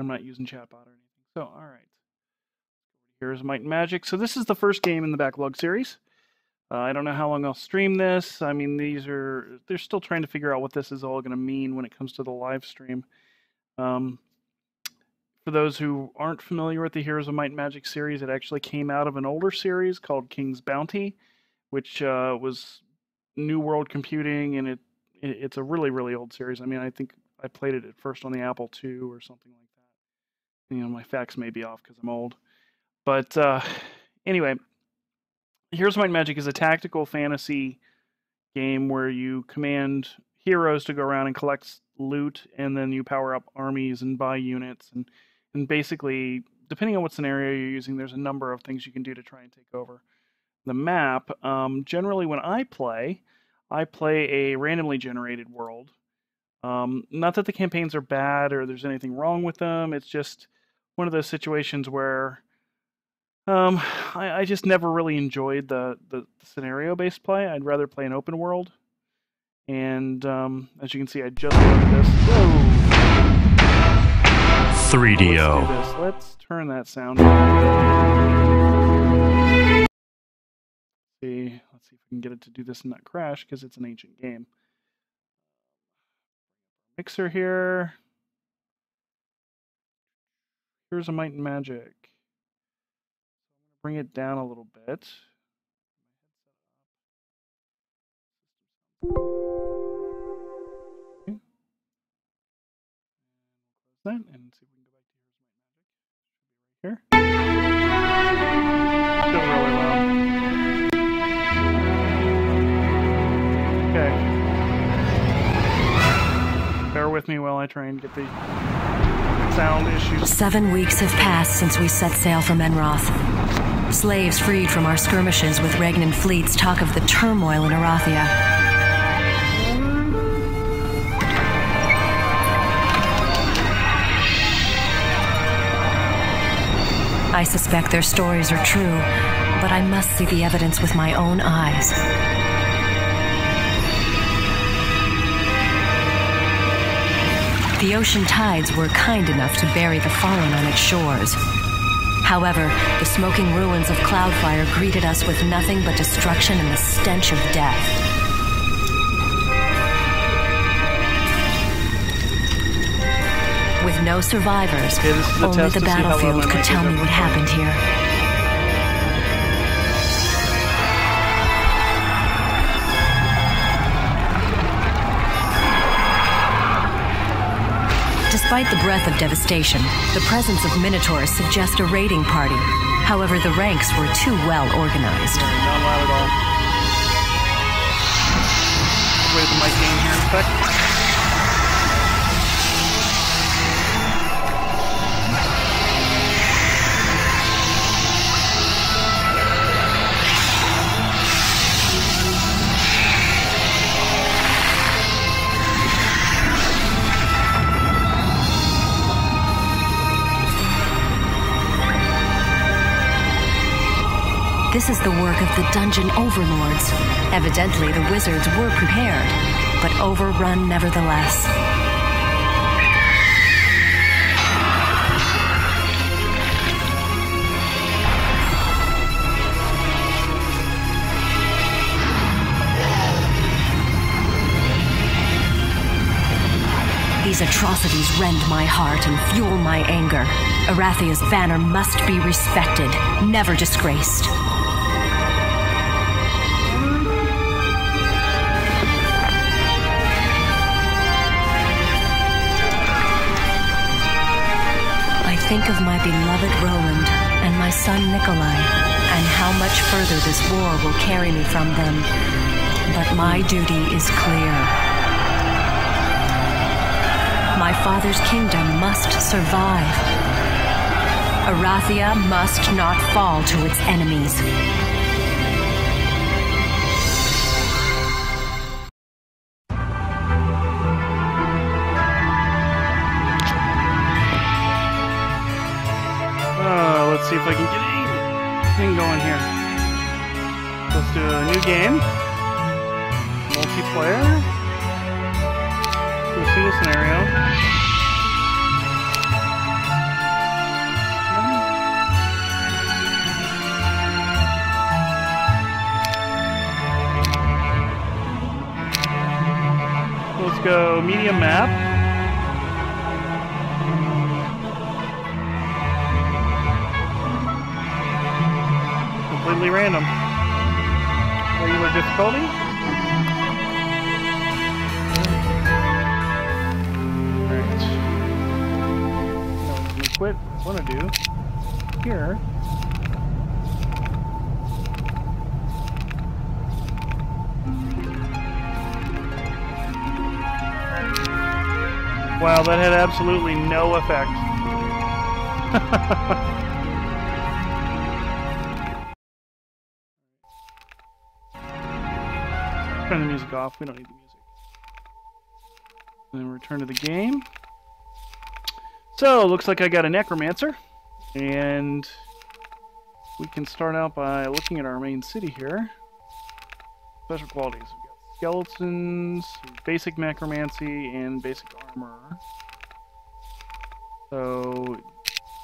I'm not using chatbot or anything. So, all right. Here's Might and Magic. So this is the first game in the Backlog series. I don't know how long I'll stream this. I mean, they're still trying to figure out what this is all going to mean when it comes to the live stream. For those who aren't familiar with the Heroes of Might and Magic series, it actually came out of an older series called King's Bounty, which was New World Computing, and it's a really, really old series. I mean, I think I played it at first on the Apple II or something like that. You know, my facts may be off because I'm old. But anyway, Heroes of Might and Magic is a tactical fantasy game where you command heroes to go around and collect loot, and then you power up armies and buy units. And basically, depending on what scenario you're using, there's a number of things you can do to try and take over the map. Generally, when I play a randomly generated world. Not that the campaigns are bad or there's anything wrong with them. It's just one of those situations where I just never really enjoyed the scenario-based play. I'd rather play an open world. And as you can see, I just loaded this. Whoa! 3DO. Let's turn that sound on. Let's see if we can get it to do this and not crash, because it's an ancient game. Mixer here. Here's a Might and Magic. I'm going to bring it down a little bit. Okay. Close that and see if we can go back to Heroes of Might and Magic. Should be right here. Still really loud. Okay. Bear with me while I try and get the sound issues. 7 weeks have passed since we set sail from Enroth. Slaves freed from our skirmishes with Regnan fleets talk of the turmoil in Arathia. I suspect their stories are true, but I must see the evidence with my own eyes. The ocean tides were kind enough to bury the fallen on its shores. However, the smoking ruins of Cloudfire greeted us with nothing but destruction and the stench of death. With no survivors, only the battlefield could tell me what happened here. Despite the breath of devastation, the presence of Minotaurs suggests a raiding party. However, the ranks were too well organized. Not loud at all. Wait the mic gain here in a sec. This is the work of the dungeon overlords. Evidently, the wizards were prepared, but overrun nevertheless. These atrocities rend my heart and fuel my anger. Arathia's banner must be respected, never disgraced. I think of my beloved Roland and my son Nikolai, and how much further this war will carry me from them. But my duty is clear. My father's kingdom must survive. Arathia must not fall to its enemies. Let's see if I can get anything going here. Let's do a new game. Multiplayer. Do a single scenario. So medium map. Completely random. Regular difficulty. Alright. Now let me quit what I want to do here. Wow, that had absolutely no effect. Turn the music off. We don't need the music. And then return to the game. So, looks like I got a necromancer. And we can start out by looking at our main city here. Special qualities. We've got skeletons, basic necromancy, and basic armor. So,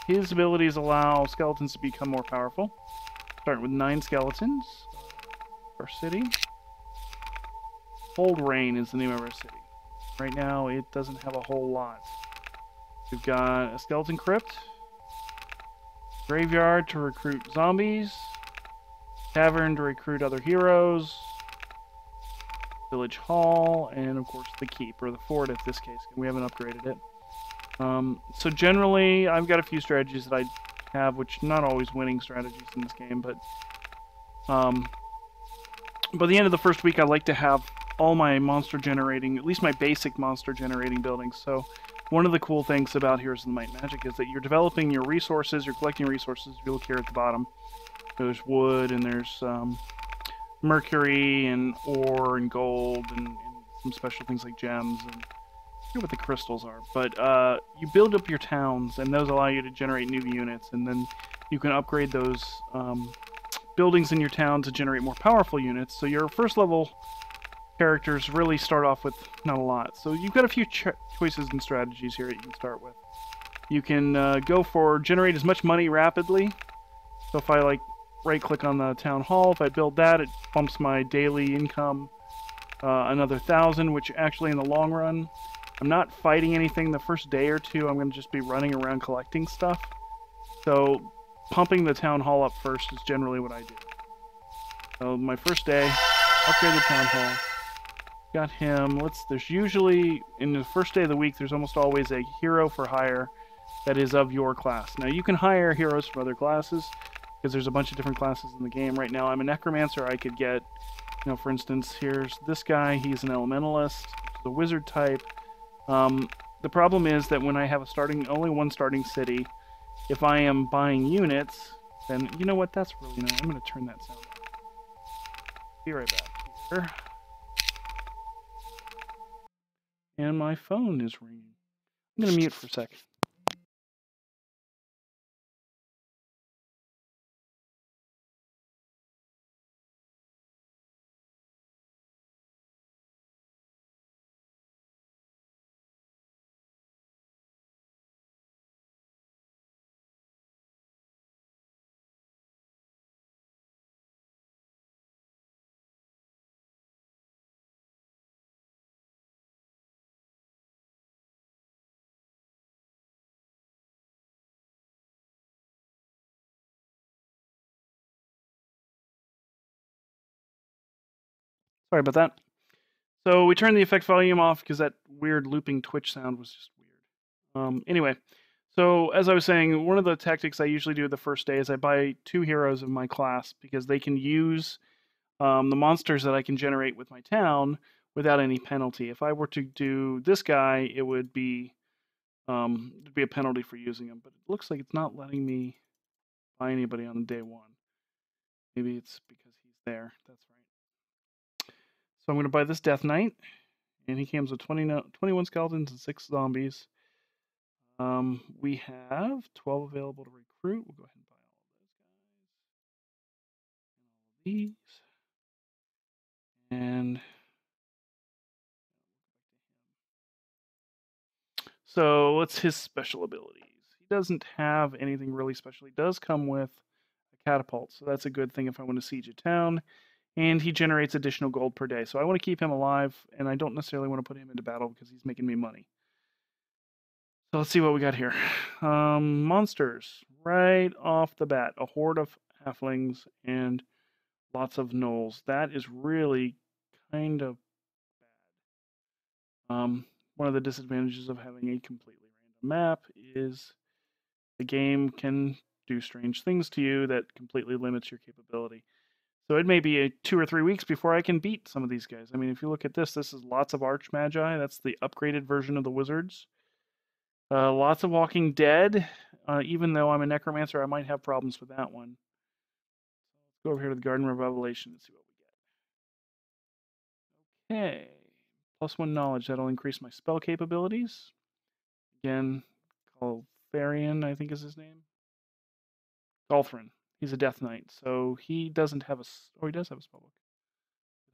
his abilities allow skeletons to become more powerful. Starting with 9 skeletons. Our city. Cold Rain is the name of our city. Right now, it doesn't have a whole lot. We've got a skeleton crypt, graveyard to recruit zombies, tavern to recruit other heroes, village hall, and of course the keep, or the fort in this case. We haven't upgraded it. So generally, I've got a few strategies that I have, which not always winning strategies in this game, but by the end of the first week, I like to have all my monster generating, at least my basic monster generating buildings. So one of the cool things about Heroes of the Might and Magic is that you're developing your resources, you're collecting resources. If you look here at the bottom, there's wood and there's mercury and ore and gold and some special things like gems, and I forget what the crystals are. But you build up your towns, and those allow you to generate new units, and then you can upgrade those buildings in your town to generate more powerful units. So your first level characters really start off with not a lot. So you've got a few choices and strategies here that you can start with. You can go for generate as much money rapidly. So if I like right click on the town hall, if I build that, it bumps my daily income another 1,000, which actually in the long run, I'm not fighting anything. The first day or two, I'm going to just be running around collecting stuff. So pumping the town hall up first is generally what I do. So my first day, upgrade the town hall. Got him. There's usually, in the first day of the week, there's almost always a hero for hire that is of your class. Now, you can hire heroes from other classes, because there's a bunch of different classes in the game. Right now, I'm a necromancer. I could get, for instance, here's this guy. He's an elementalist, the wizard type. The problem is that when I have only one starting city, if I am buying units, then, you know what, that's really nice. I'm going to turn that sound off. Be right back here. And my phone is ringing. I'm going to mute for a sec. Sorry about that. So we turned the effect volume off because that weird looping Twitch sound was just weird. Anyway, so as I was saying, one of the tactics I usually do the first day is I buy 2 heroes of my class because they can use the monsters that I can generate with my town without any penalty. If I were to do this guy, it would be a penalty for using him. But it looks like it's not letting me buy anybody on day 1. Maybe it's because he's there. That's right. So I'm going to buy this Death Knight, and he comes with 21 skeletons and 6 zombies. We have 12 available to recruit. We'll go ahead and buy all of those guys. And all these. And so what's his special abilities? He doesn't have anything really special. He does come with a catapult, so that's a good thing if I want to siege a town. and he generates additional gold per day. So I want to keep him alive, and I don't necessarily want to put him into battle because he's making me money. So let's see what we got here. Monsters. Right off the bat, a horde of halflings and lots of gnolls. That is really kind of bad. One of the disadvantages of having a completely random map is the game can do strange things to you that completely limits your capability. So it may be 2 or 3 weeks before I can beat some of these guys. I mean, if you look at this, this is lots of Archmagi. That's the upgraded version of the wizards. Lots of Walking Dead. Even though I'm a necromancer, I might have problems with that one. Let's go over here to the Garden of Revelation and see what we get. Okay. +1 knowledge. That'll increase my spell capabilities. Again, Goltharion, I think is his name. Golthrin. He's a Death Knight, so he doesn't have a... Oh, he does have a spellbook.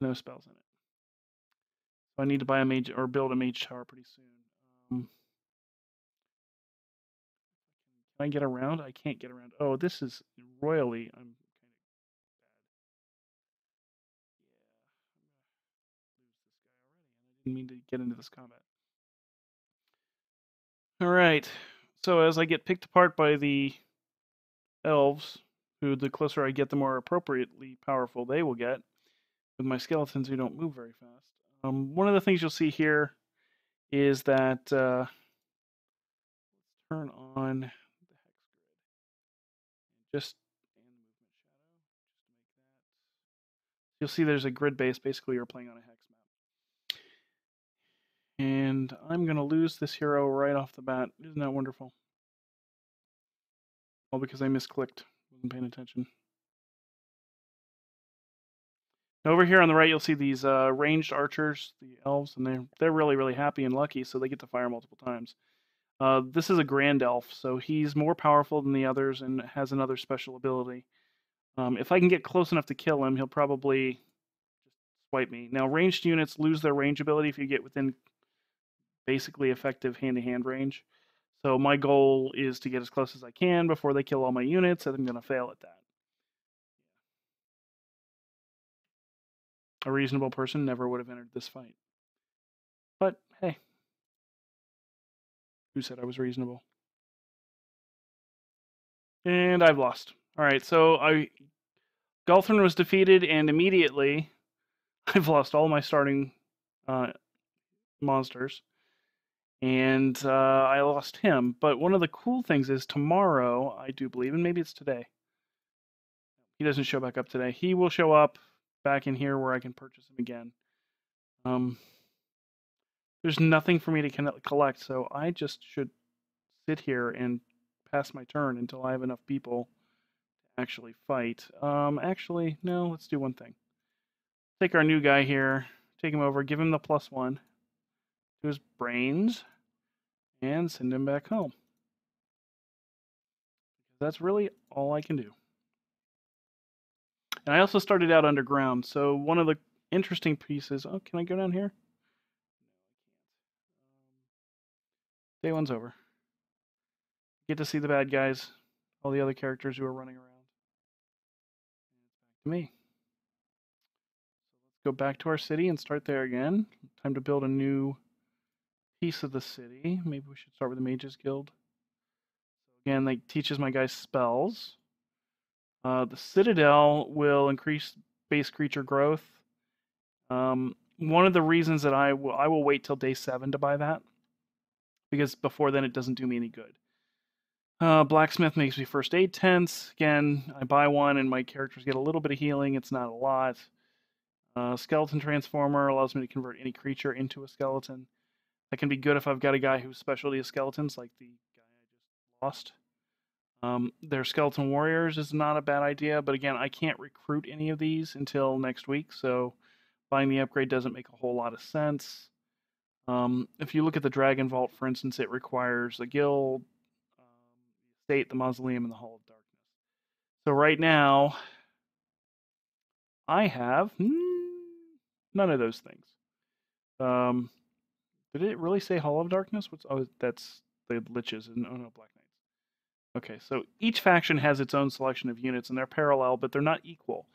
No spells in it. So I need to buy a mage or build a mage tower pretty soon. Can I get around? I can't get around. Oh, this is royally. I'm kind of bad. Yeah, I'm gonna lose this guy already, and I didn't mean to get into this combat. All right. So as I get picked apart by the elves, who the closer I get, the more appropriately powerful they will get. With my skeletons, who don't move very fast. One of the things you'll see here is that let's turn on the hex grid. Just and the movement shadow. Just to make that. You'll see there's a grid base. Basically, you're playing on a hex map. And I'm going to lose this hero right off the bat. Isn't that wonderful? All because I misclicked. Wasn't paying attention. Over here on the right, you'll see these ranged archers, the elves, and they're really, really happy and lucky, so they get to fire multiple times. This is a grand elf, so he's more powerful than the others and has another special ability. If I can get close enough to kill him, he'll probably just swipe me. Now, ranged units lose their range ability if you get within basically effective hand-to-hand range. So my goal is to get as close as I can before they kill all my units, and I'm going to fail at that. A reasonable person never would have entered this fight. But, hey. Who said I was reasonable? And I've lost. Alright, so Golthrin was defeated, and immediately I've lost all my starting monsters. And I lost him. But one of the cool things is tomorrow, I do believe, and maybe it's today. He doesn't show back up today. He will show up back in here where I can purchase him again. There's nothing for me to collect, so I just should sit here and pass my turn until I have enough people to actually fight. Actually, no, let's do one thing. Take our new guy here, take him over, give him the +1 to his brains, and send him back home. That's really all I can do. And I also started out underground, so one of the interesting pieces... Oh, can I go down here? Day one's over. Get to see the bad guys, all the other characters who are running around. And it's back to me. So let's go back to our city and start there again. Time to build a new piece of the city. Maybe we should start with the Mages Guild. So again, that teaches my guys spells. The Citadel will increase base creature growth. One of the reasons that I will wait till day 7 to buy that, because before then it doesn't do me any good. Blacksmith makes me first aid tents. Again, I buy one and my characters get a little bit of healing. It's not a lot. Skeleton Transformer allows me to convert any creature into a skeleton. That can be good if I've got a guy whose specialty is skeletons, like the guy I just lost. Their Skeleton Warriors is not a bad idea, but again, I can't recruit any of these until next week, so buying the upgrade doesn't make a whole lot of sense. If you look at the Dragon Vault, for instance, it requires a guild, the estate, the mausoleum, and the Hall of Darkness. So right now, I have none of those things. Did it really say Hall of Darkness? That's the Liches, and oh no, Black Knights. Okay, so each faction has its own selection of units, and they're parallel, but they're not equal.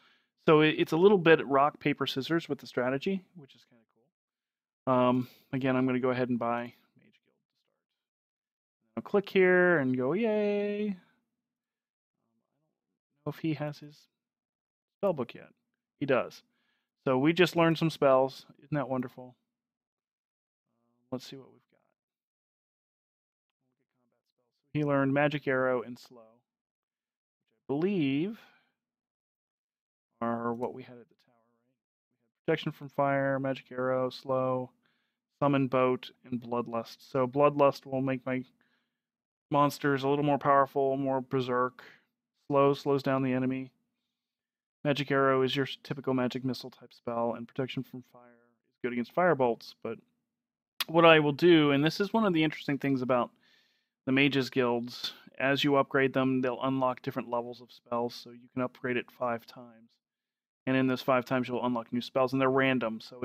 So it's a little bit rock, paper, scissors with the strategy, which is kind of cool. Again, I'm going to go ahead and buy Mage Guild to start. I'll click here and go, yay! I don't know if he has his spell book yet. He does. So we just learned some spells. Isn't that wonderful? Let's see what we've got. He learned Magic Arrow and Slow, which I believe are what we had at the tower, right? We had Protection from Fire, Magic Arrow, Slow, Summon Boat, and Bloodlust. So Bloodlust will make my monsters a little more powerful, more berserk. Slow slows down the enemy. Magic Arrow is your typical magic missile type spell, and Protection from Fire is good against firebolts. But what I will do, and this is one of the interesting things about the Mages Guilds, as you upgrade them, they'll unlock different levels of spells, so you can upgrade it 5 times. And in those 5 times, you'll unlock new spells, and they're random, so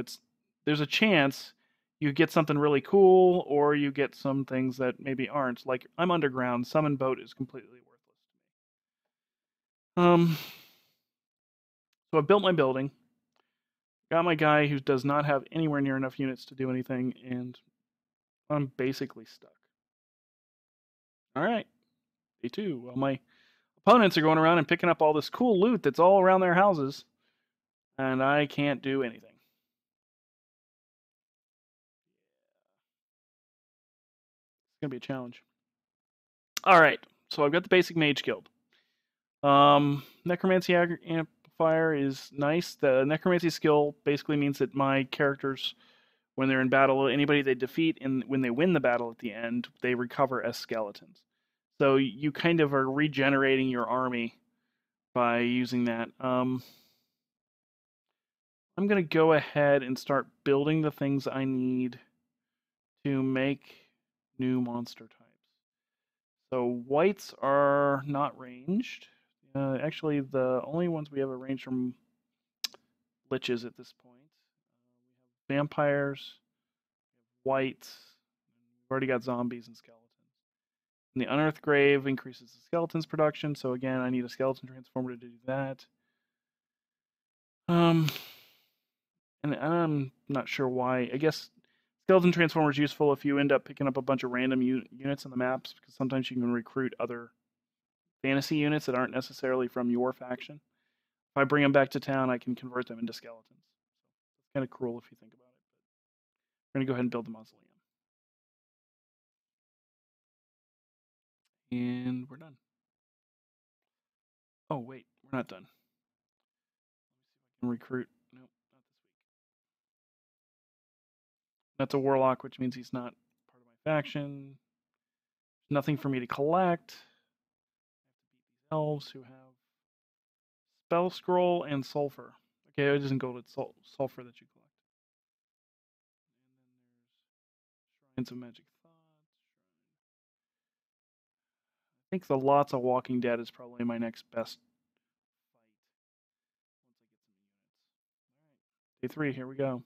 there's a chance you get something really cool, or you get some things that maybe aren't. Like, I'm underground, Summon Boat is completely worthless to me. So I built my building, got my guy who does not have anywhere near enough units to do anything, and I'm basically stuck. Alright, day 2. Well, my opponents are going around and picking up all this cool loot that's all around their houses, and I can't do anything. It's going to be a challenge. Alright, so I've got the basic Mage Guild. Necromancy Amplifier is nice. The Necromancy skill basically means that my characters, when they're in battle, anybody they defeat, and when they win the battle at the end, they recover as skeletons. So you kind of are regenerating your army by using that. I'm going to go ahead and start building the things I need to make new monster types. So whites are not ranged. Actually, the only ones we have are ranged from liches at this point. We have vampires, whites. We've already got zombies and skeletons. And the Unearthed Grave increases the skeleton's production, so again, I need a skeleton transformer to do that. And I'm not sure why. I guess skeleton transformer is useful if you end up picking up a bunch of random units on the maps, because sometimes you can recruit other fantasy units that aren't necessarily from your faction. If I bring them back to town, I can convert them into skeletons. So it's kind of cruel if you think about it. But we're going to go ahead and build the mausoleum. And we're done. Oh, wait, we're not done. Let me see if I can recruit. Nope, not this week. That's a warlock, which means he's not part of my faction. There's nothing for me to collect. I have to beat these elves who have spell scroll and sulfur. Okay, it doesn't go to sulfur that you collect. And then there's Shrines of Magic Thoughts. I think the Lots of Walking Dead is probably my next best fight once I get some units. Alright, day 3, here we go.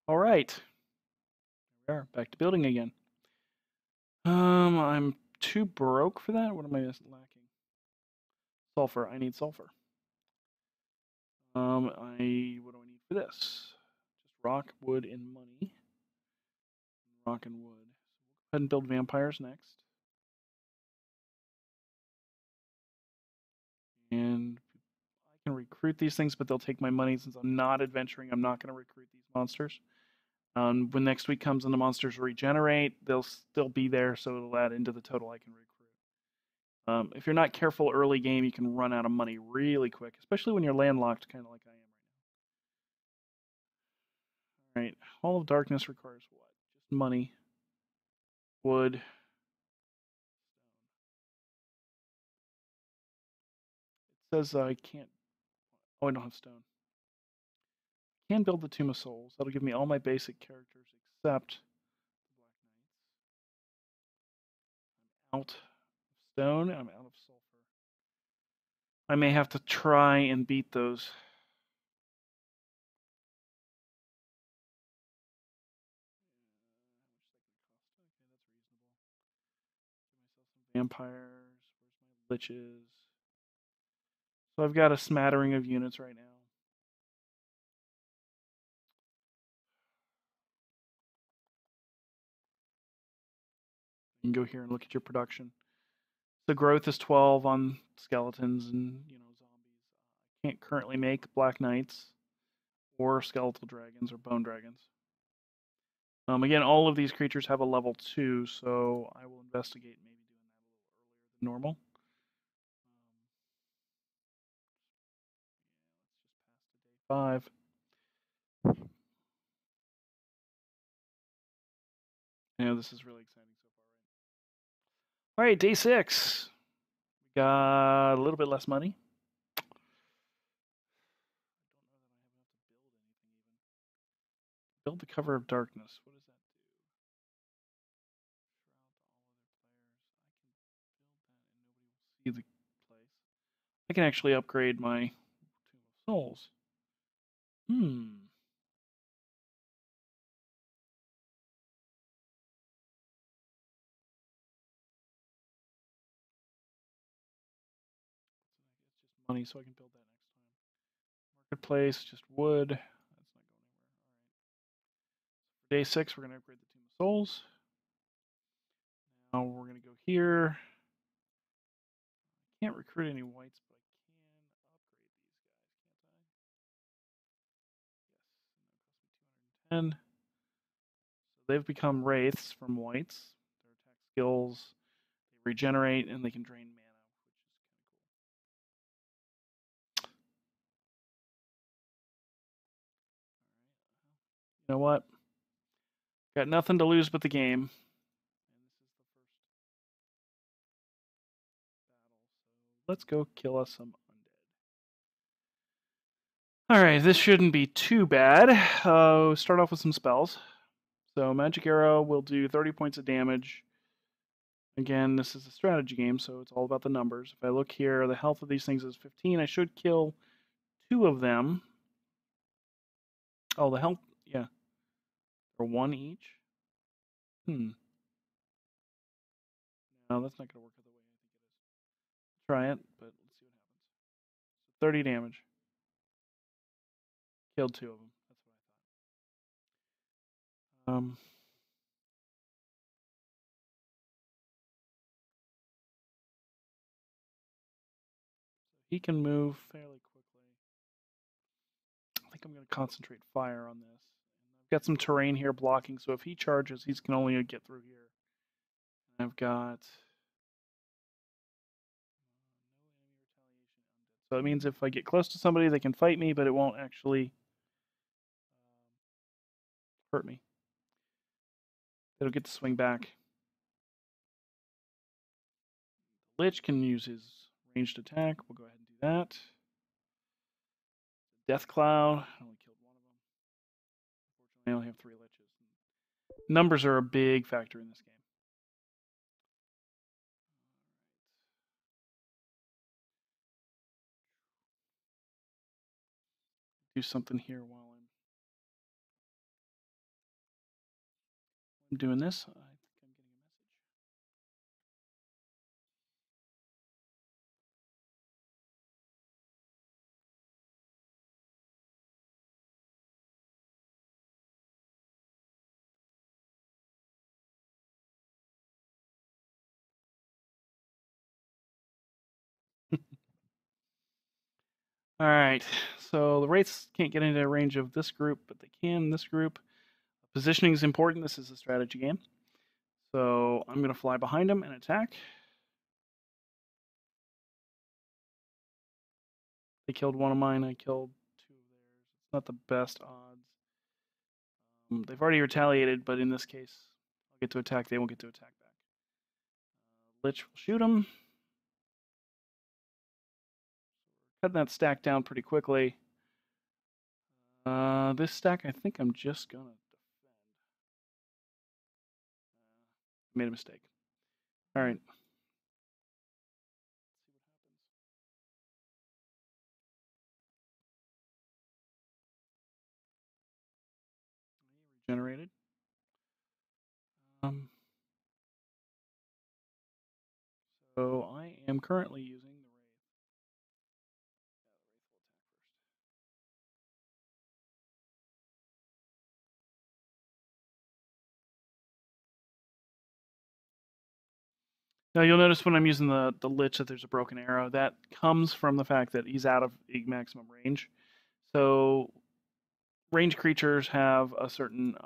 Alright. Here we are, back to building again. I'm too broke for that? What am I lacking? Sulfur. I need sulfur. What do I need for this? Just rock, wood, and money. Rock and wood. So we'll go ahead and build vampires next. And I can recruit these things, but they'll take my money since I'm not adventuring. I'm not going to recruit these monsters. When next week comes and the monsters regenerate, they'll still be there, so it'll add into the total I can recruit. If you're not careful early game, you can run out of money really quick, especially when you're landlocked, kind of like I am right now. Alright, Hall of Darkness requires what? Just money, wood, stone. It says I can't. Oh, I don't have stone. I can build the Tomb of Souls. That'll give me all my basic characters except the Black Knights. I'm out of stone, and I'm out of sulfur. I may have to try and beat those. Vampires. Where's my liches? So I've got a smattering of units right now. You can go here and look at your production. The growth is 12 on skeletons and zombies. I can't currently make Black Knights or skeletal dragons or bone dragons. Again, all of these creatures have a level 2, so I will investigate maybe doing that a little earlier than normal. Let's just pass to day 5. This is really exciting so far, right? All right, day 6. We got a little bit less money. Build the cover of darkness. What does that do? Shroud all other players. I can build that and nobody will see the place. I can actually upgrade my Tomb of Souls. It's just money, so I can build that next time. Marketplace, just wood. That's not going anywhere. All right. For day 6, we're going to upgrade the Tomb of Souls. Now we're going to go here. I can't recruit any whites, but I can upgrade these guys, can't I? Yes, and that costs me 210. So they've become wraiths from whites. Their attack skills, they regenerate, and they can drain mana, which is kind of cool. You know what? Got nothing to lose but the game. And this is the first battle, so let's go kill us some undead. Alright, this shouldn't be too bad. Start off with some spells. So Magic Arrow will do 30 points of damage. Again, this is a strategy game, so it's all about the numbers. If I look here, the health of these things is 15. I should kill 2 of them. Oh, the health, yeah. Or 1 each. No, that's not going to work the way I think it is. Try it, but let's see what happens. So 30 damage. Killed 2 of them. That's what I thought. He can move fairly quickly. I think I'm going to concentrate fire on this. I've got some terrain here blocking, so if he charges, he can only get through here. And I've got so it means if I get close to somebody, they can fight me, but it won't actually hurt me. It'll get to swing back. The Lich can use his ranged attack. We'll go ahead and do that. Death Cloud. I only killed 1 of them. Unfortunately, I only have 3 Liches. Numbers are a big factor in this game. Do something here while I'm doing this. I think I'm getting a message. All right, so the wraiths can't get into range of this group, but they can in this group. Positioning is important. This is a strategy game. So I'm going to fly behind them and attack. They killed 1 of mine. I killed 2 of theirs. It's not the best odds. They've already retaliated, but in this case, I'll get to attack. They won't get to attack back. Lich will shoot them. Cutting that stack down pretty quickly. This stack, I think I'm just going to defend. Made a mistake. All right. Regenerated. So I am currently using the Wraith. Now you'll notice when I'm using the Lich that there's a broken arrow. That comes from the fact that he's out of maximum range. So range creatures have a certain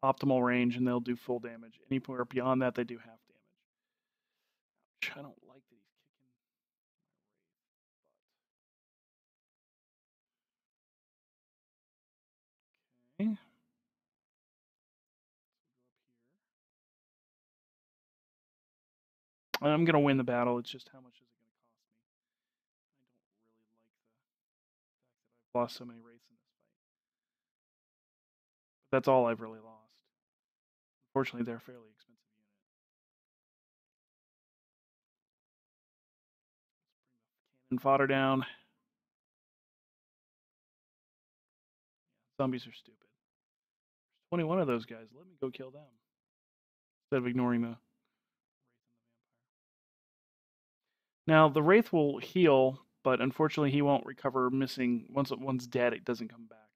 optimal range, and they'll do full damage. Anywhere beyond that, they do half damage. Ouch, I don't like that he's kicking my Wraith. Okay. I'm gonna win the battle. It's just how much is it gonna cost me? I don't really like the fact that I've lost so many Wraiths in this fight. But that's all I've really lost. Unfortunately, they're a fairly expensive unit. Let's bring the cannon fodder down. Zombies are stupid. There's 21 of those guys. Let me go kill them instead of ignoring the Wraith and the Vampire. Now the Wraith will heal, but unfortunately he won't recover missing. Once one's dead, it doesn't come back.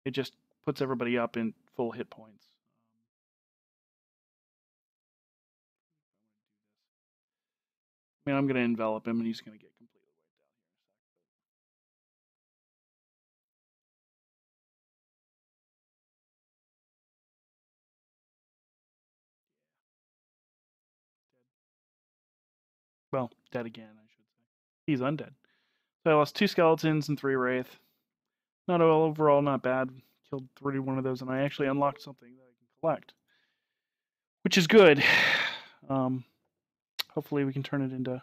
It just puts everybody up in full hit points. I mean, I'm going to envelop him, and he's going to get completely wiped out here in a sec. Well, dead again, I should say. He's undead. So I lost 2 skeletons and 3 wraith. Not overall, not bad. Killed 31 of those, and I actually unlocked something that I can collect, which is good. Hopefully, we can turn it into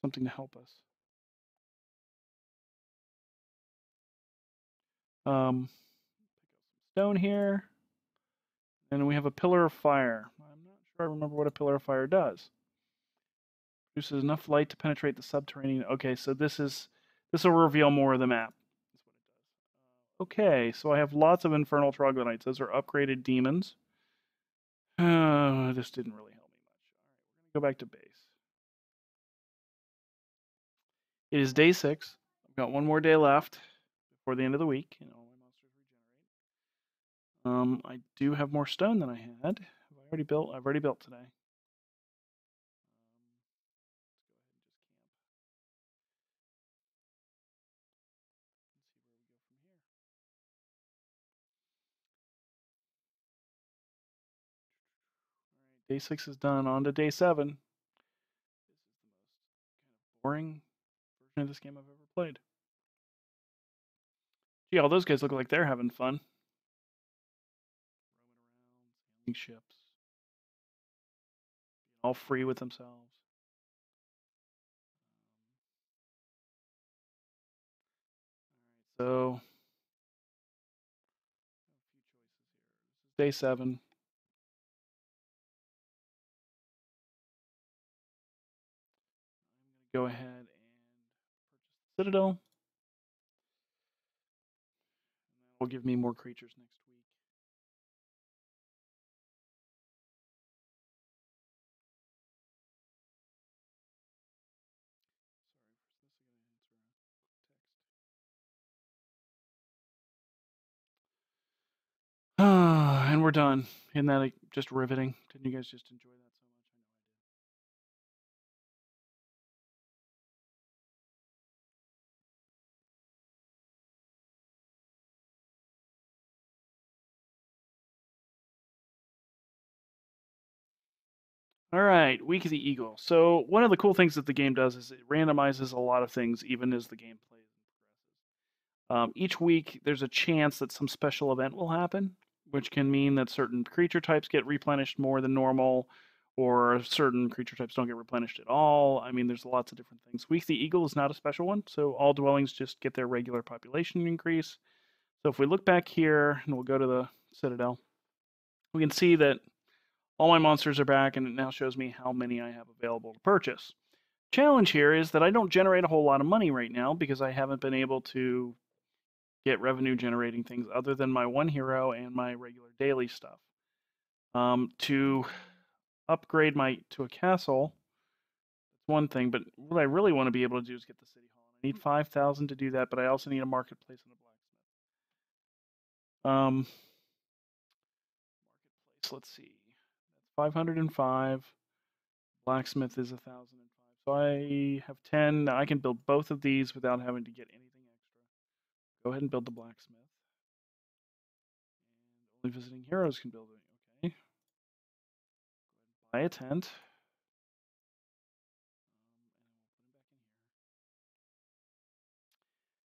something to help us. Pick up some stone here, and we have a pillar of fire. I'm not sure I remember what a pillar of fire does. Produces enough light to penetrate the subterranean. Okay, so this will reveal more of the map. That's what it does. Okay, so I have lots of infernal troglodytes. Those are upgraded demons. This didn't really help me much. All right, we're gonna go back to base. It is day 6. I've got one more day left before the end of the week, and all my monsters regenerate. I do have more stone than I had. Have I already built? I've already built today. Day 6 is done. On to day 7. This is the most kind of boring version of this game I've ever played. Gee, all those guys look like they're having fun. Roaming around, sailing ships, being all free with themselves. So, a few choices here. This is day 7. I'm going to go ahead and purchase the Citadel. And that will give me more creatures next week. And we're done. Isn't that just riveting? Didn't you guys just enjoy that so much? I know I did. All right, Week of the Eagle. So one of the cool things that the game does is it randomizes a lot of things even as the game plays and progresses. Each week, there's a chance that some special event will happen, which can mean that certain creature types get replenished more than normal, or certain creature types don't get replenished at all. I mean, there's lots of different things. Week of the Eagle is not a special one, so all dwellings just get their regular population increase. So if we look back here, and we'll go to the Citadel, we can see that all my monsters are back, and it now shows me how many I have available to purchase. Challenge here is that I don't generate a whole lot of money right now because I haven't been able to get revenue generating things other than my one hero and my regular daily stuff. To upgrade to a castle, one thing, but what I really want to be able to do is get the city hall. I need 5,000 to do that, but I also need a marketplace and a blacksmith. Marketplace. Let's see. That's 505. Blacksmith is 1,005. So I have 10. Now I can build both of these without having to get anything extra. Go ahead and build the blacksmith. And only visiting heroes can build it. Okay. Buy a tent.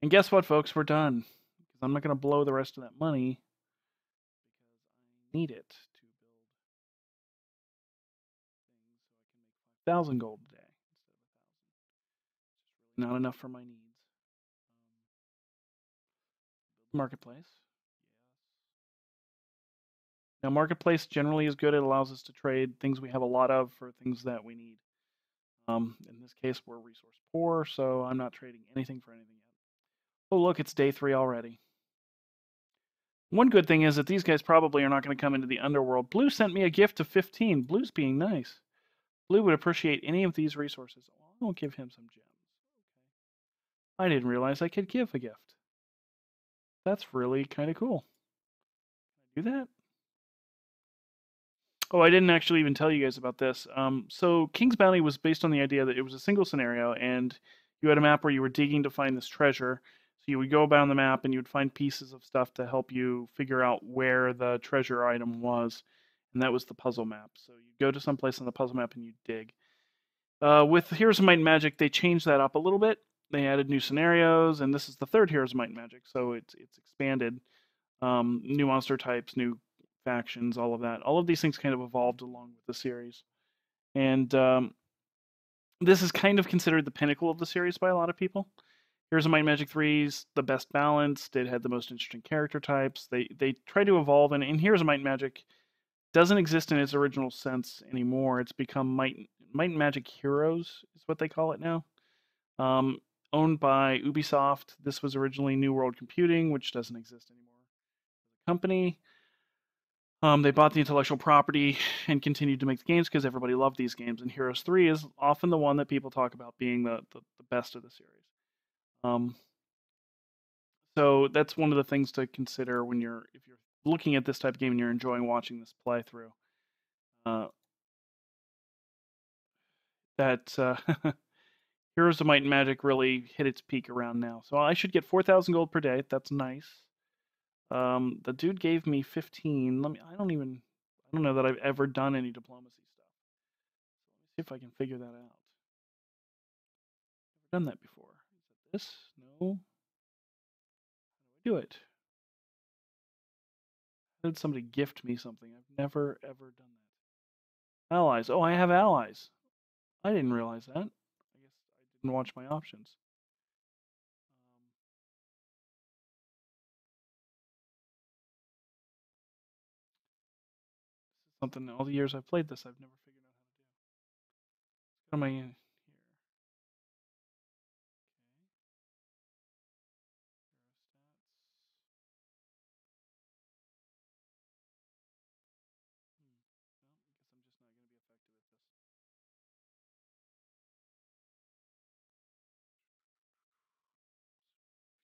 And guess what, folks? We're done. Because I'm not going to blow the rest of that money because I need it to build things so I can make 5,000 gold a day instead of 1,000. It's just really not enough for my needs. Build the marketplace. Yes. Now, marketplace generally is good. It allows us to trade things we have a lot of for things that we need. In this case, we're resource poor, so I'm not trading anything for anything yet. Oh, look, it's day 3 already. One good thing is that these guys probably are not going to come into the underworld. Blue sent me a gift of 15. Blue's being nice. Blue would appreciate any of these resources. Well, I will give him some gems. Okay. I didn't realize I could give a gift. That's really kind of cool. Can I do that? Oh, I didn't actually even tell you guys about this. So King's Bounty was based on the idea that it was a single scenario, and you had a map where you were digging to find this treasure. So you would go about the map, and you would find pieces of stuff to help you figure out where the treasure item was, and that was the puzzle map. So you go to some place on the puzzle map and you dig. With Heroes of Might and Magic, they changed that up a little bit. They added new scenarios, and this is the third Heroes of Might and Magic, so it's expanded. New monster types, new factions, all of that. All of these things kind of evolved along with the series. And this is kind of considered the pinnacle of the series by a lot of people. Heroes of Might and Magic 3 is the best balanced. It had the most interesting character types. They tried to evolve, and in Heroes of Might and Magic doesn't exist in its original sense anymore. It's become Might and Magic Heroes is what they call it now. Owned by Ubisoft. This was originally New World Computing, which doesn't exist anymore as a company. They bought the intellectual property and continued to make the games because everybody loved these games. And Heroes 3 is often the one that people talk about being the best of the series. So that's one of the things to consider when if you're looking at this type of game and you're enjoying watching this playthrough. Heroes of Might and Magic really hit its peak around now. So I should get 4,000 gold per day. That's nice. The dude gave me 15. I don't know that I've ever done any diplomacy stuff. So let me see if I can figure that out. Never done that before. Is it this? No. How do I do it? How did somebody gift me something? I've never ever done that. Allies. Oh, I have allies. I didn't realize that. I guess I didn't watch my options. This is something all the years I've played this, I've never figured out how to do. What am I in here?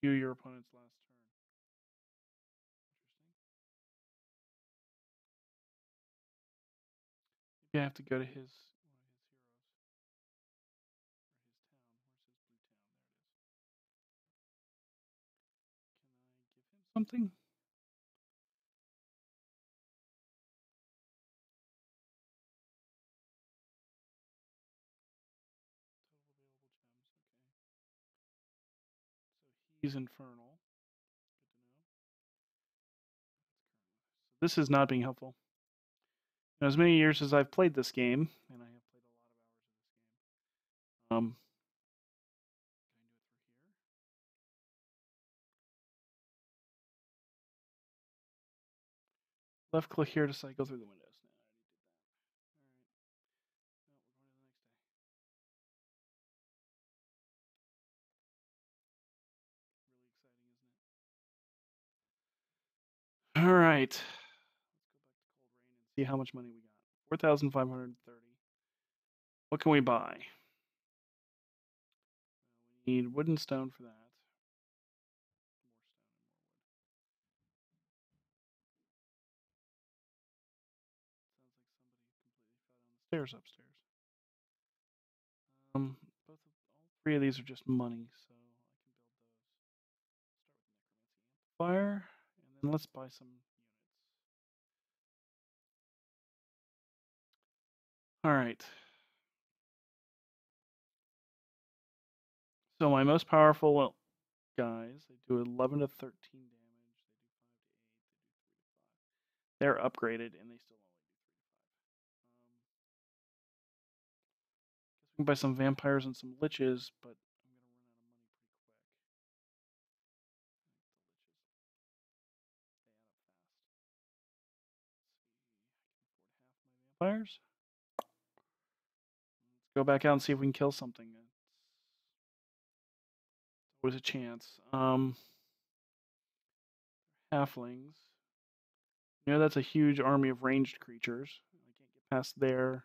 View your opponent's last turn. Interesting. Maybe I have to go to his one of his heroes. Or his town. Where's his blue town? There it is. Can I give him something? Total available gems. Okay. So he's infernal. Good to know. So this is not being helpful. Now, as many years as I've played this game, and I have played a lot of hours of this game, can I do it through here? Left click here to cycle through the windows. No, we're going to the next day. Really exciting, isn't it? All right. Let's go back to Cold Rain and see how much money we got. 4,530. What can we buy? Need wood and stone for that. More stone and more wood. Sounds like somebody completely fell down the stairs upstairs. Both of all three of these are just money, so I can build those. Start with necromancy amplifier, and then let's buy some units. All right. So my most powerful guys, they do 11 to 13 damage. They do 5 to 8. They do 3 to 5. They're upgraded, and they still only do 3 to 5. Guess we can buy some vampires and some liches, but I'm gonna run out of money pretty quick. They add up fast. Let's see, I can afford half my vampires. Let's go back out and see if we can kill something. It's always a chance. Halflings. You know, that's a huge army of ranged creatures. I can't get past there.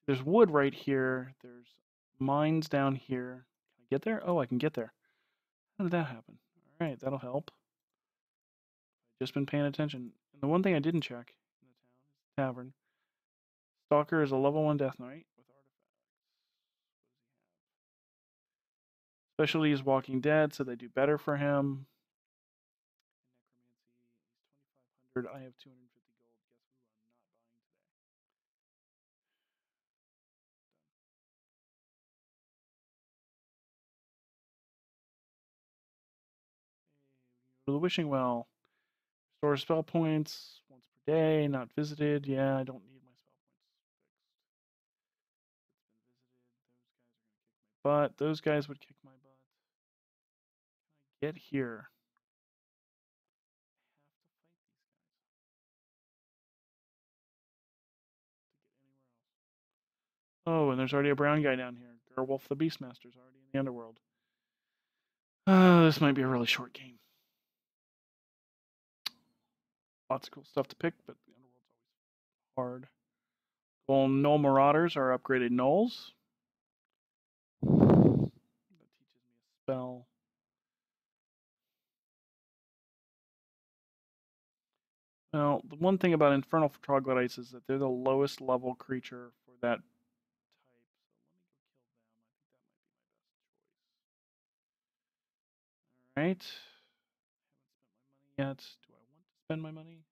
There's wood right here. There's mines down here. Can I get there? Oh, I can get there. How did that happen? All right, that'll help. I've just been paying attention. And the one thing I didn't check in the town is the tavern. Stalker is a level 1 Death Knight with artifacts. What does he have? Specialty is Walking Dead, so they do better for him. Necromancy, he's 2,500. I have 250 gold. Guess who I'm not buying today? Hey, we can go to the Wishing Well. Restore spell points once per day, not visited. Yeah, I don't need my spell points fixed. It's been visited. Those guys would kick my butt. Can I get here? I have to fight these guys to get anywhere else. Oh, and there's already a brown guy down here. Gerwolf the Beastmaster's already in the underworld. This might be a really short game. Lots of cool stuff to pick, but the underworld's always hard. Well, Gnoll Marauders are upgraded gnolls. That teaches me a spell. Well, the one thing about Infernal Troglodytes is that they're the lowest level creature for that type. So let me go kill them. I think that might be my best choice. All right. Haven't spent my money yet. Do I want to spend my money?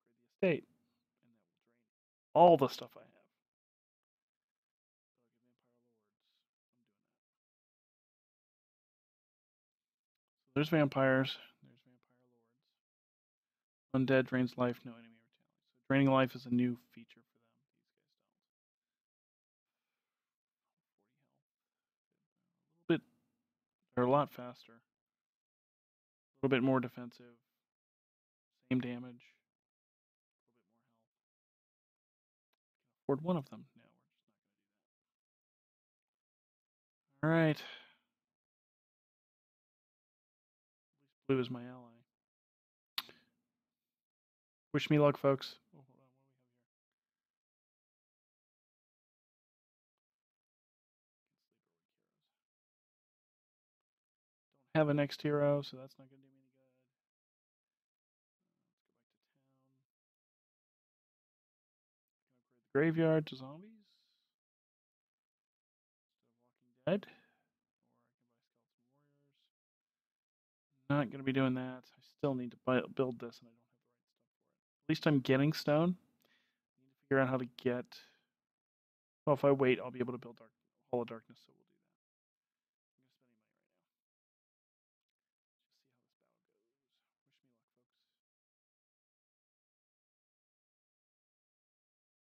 Upgrade the estate. And that will drain all the stuff I have. So there's vampires. There's vampire lords. Undead drains life, no enemy retaliates. So draining life is a new feature for them. These guys don't. 40 health. A little bit. They're a lot faster. A little bit more defensive. Same damage. A little bit more health. I can afford one of them. No, we're just not going to do that. All right. At least blue is my ally. Wish me luck, folks. Oh, hold on. What do we have here? Don't have a next hero, so that's not going to do me any good. Let's go back to town. Can upgrade the graveyard to zombies. Instead of Walking Dead. Or I can buy Skeleton Warriors. Not going to be doing that. I still need to build this, and I don't have the right stuff for it. At least I'm getting stone. I need to figure out how to get. Well, if I wait, I'll be able to build Hall of Darkness, so we'll do that. I'm going to spend any money right now. Just see how this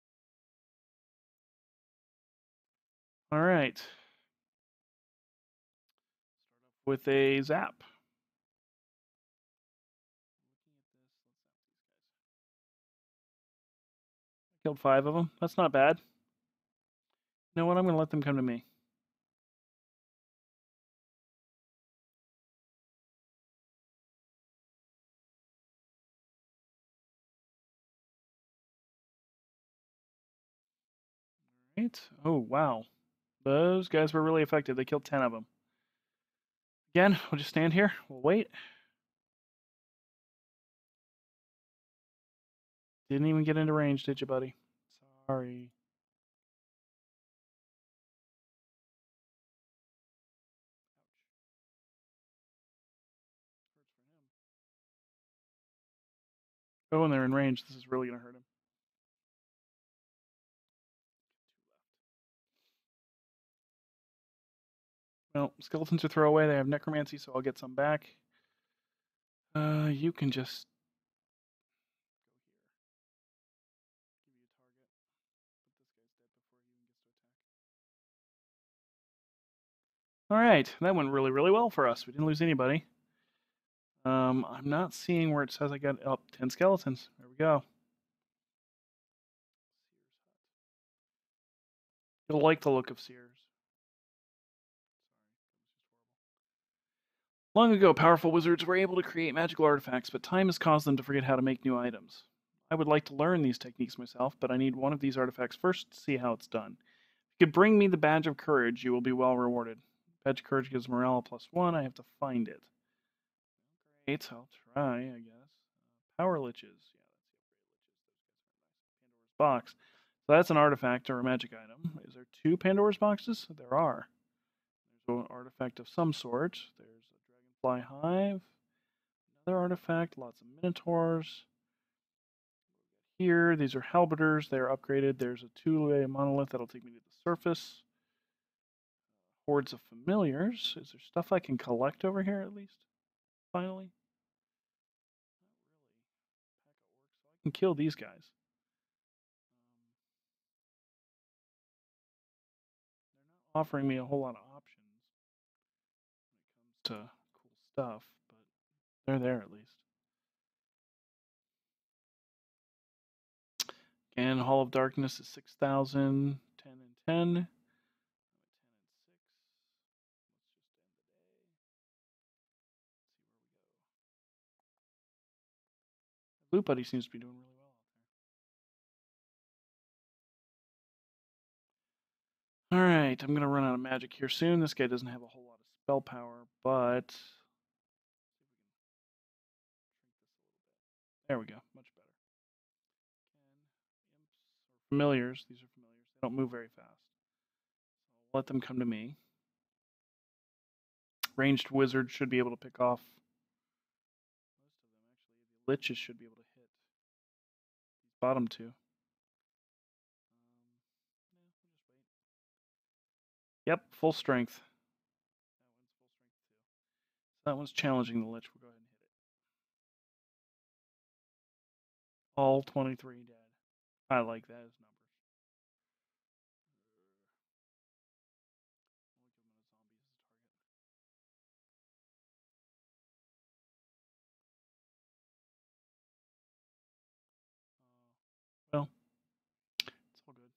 battle goes. Wish me luck, folks. All right. Start off with a zap. Killed 5 of them. That's not bad. You know what? I'm going to let them come to me. All Right. Oh, wow. Those guys were really effective. They killed 10 of them. Again, we'll just stand here. We'll wait. Didn't even get into range, did you, buddy? Sorry. Oh, and they're in range. This is really going to hurt him. Well, skeletons are throwaway. They have necromancy, so I'll get some back. You can just give you a target. All right, that went really, really well for us. We didn't lose anybody. I'm not seeing where it says I got 10 skeletons. There we go. You'll like the look of Sears. Long ago, powerful wizards were able to create magical artifacts, but time has caused them to forget how to make new items. I would like to learn these techniques myself, but I need one of these artifacts first to see how it's done. If you could bring me the Badge of Courage, you will be well rewarded. Badge of Courage gives morale +1. I have to find it. Great, I'll try, I guess. Power Liches. Yeah, that's the upgraded Liches. Those guys are nice. Pandora's Box. So that's an artifact or a magic item. Is there 2 Pandora's Boxes? There are. There's an artifact of some sort. There's a Dragonfly Hive. Another artifact. Lots of Minotaurs. Here, these are halberders. They're upgraded. There's a two-way monolith that'll take me to the surface. Hordes of familiars. Is there stuff I can collect over here at least? Finally? Not really. Pack of orcs. So I can kill these guys. They're not offering me a whole lot of options when it comes to cool stuff, but they're there at least. And Hall of Darkness is 6,000, 10 and 10. Blue Buddy seems to be doing really well out there. Alright, I'm going to run out of magic here soon. This guy doesn't have a whole lot of spell power, but there we go. Much better. Familiars. These are familiars. They don't move very fast. So I'll let them come to me. Ranged wizards should be able to pick off most of them. Actually, the liches should be able to hit these bottom two. Yep, full strength. That one's challenging the lich. We'll go ahead and hit it. All 23 dead. I like that as numbers. Well, it's all good.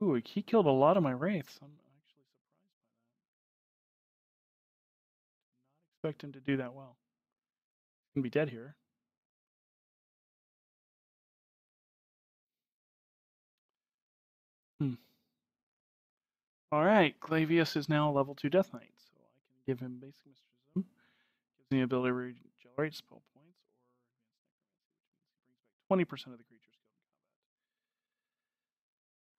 Ooh, he killed a lot of my wraiths. I'm actually surprised by that. Did not expect him to do that well. He's gonna be dead here. All right, Clavius is now a level 2 Death Knight, so I can give him basic mysticism. Gives me the ability to regenerate spell points or advanced necromancy, which means he brings back 20% of the creatures killed in